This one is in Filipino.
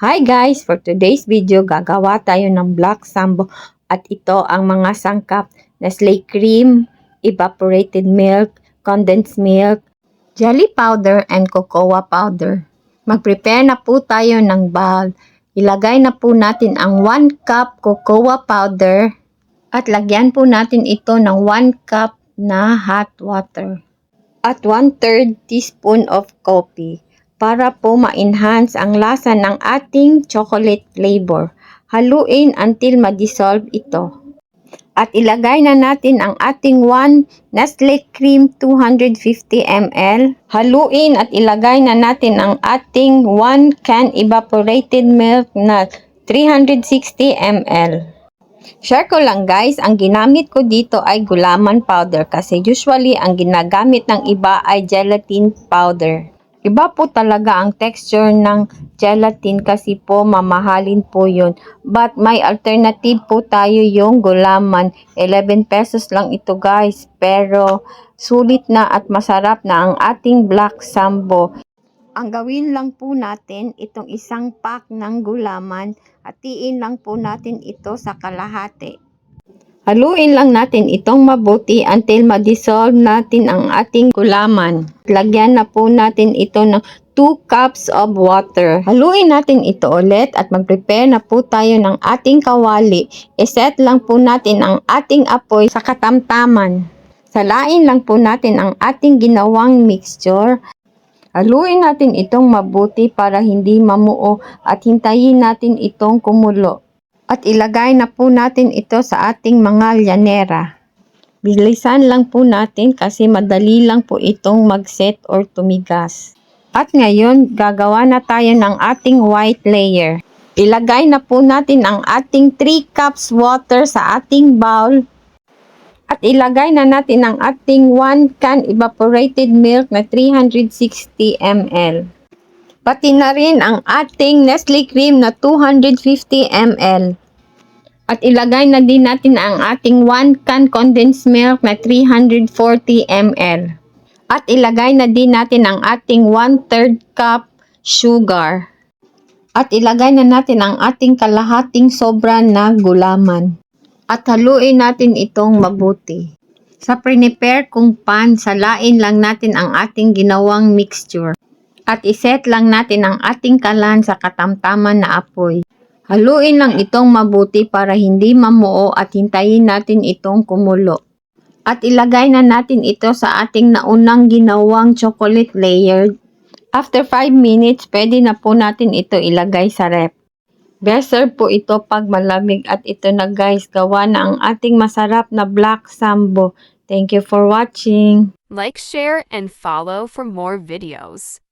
Hi guys! For today's video, gagawa tayo ng Black Sambo at ito ang mga sangkap: Nestle cream, evaporated milk, condensed milk, jelly powder, and cocoa powder. Mag-prepare na po tayo ng bowl. Ilagay na po natin ang 1 cup cocoa powder at lagyan po natin ito ng 1 cup na hot water at 1/3 teaspoon of coffee para po ma-enhance ang lasa ng ating chocolate flavor. Haluin until ma-dissolve ito. At ilagay na natin ang ating 1 Nestle cream 250 ml. Haluin at ilagay na natin ang ating 1 can evaporated milk na 360 ml. Share ko lang guys, ang ginamit ko dito ay gulaman powder kasi usually ang ginagamit ng iba ay gelatin powder. Iba po talaga ang texture ng gelatin kasi po mamahalin po yun. But may alternative po tayo, yung gulaman. 11 pesos lang ito guys. Pero sulit na at masarap na ang ating Black Sambo. Ang gawin lang po natin, itong isang pack ng gulaman, hatiin lang po natin ito sa kalahati. Haluin lang natin itong mabuti until ma-dissolve natin ang ating gulaman. Lagyan na po natin ito ng 2 cups of water. Haluin natin ito ulit at mag-prepare na po tayo ng ating kawali. I-set lang po natin ang ating apoy sa katamtaman. Salain lang po natin ang ating ginawang mixture. Haluin natin itong mabuti para hindi mamuo at hintayin natin itong kumulo. At ilagay na po natin ito sa ating mga lyanera. Bilisan lang po natin kasi madali lang po itong mag-set or tumigas. At ngayon, gagawa na tayo ng ating white layer. Ilagay na po natin ang ating 3 cups water sa ating bowl. At ilagay na natin ang ating 1 can evaporated milk na 360 ml. Pati na rin ang ating Nestle cream na 250 ml. At ilagay na din natin ang ating 1 can condensed milk na 340 ml. At ilagay na din natin ang ating 1/3 cup sugar. At ilagay na natin ang ating kalahating sobra na gulaman. At haluin natin itong mabuti. Sa prepare kong pan, salain lang natin ang ating ginawang mixture. At iset lang natin ang ating kalan sa katamtaman na apoy. Haluin lang itong mabuti para hindi mamuo at hintayin natin itong kumulo. At ilagay na natin ito sa ating naunang ginawang chocolate layer. After 5 minutes, pwede na po natin ito ilagay sa ref. Best serve po ito pag malamig at ito na guys, gawa na ang ating masarap na Black Sambo. Thank you for watching. Like, share, and follow for more videos.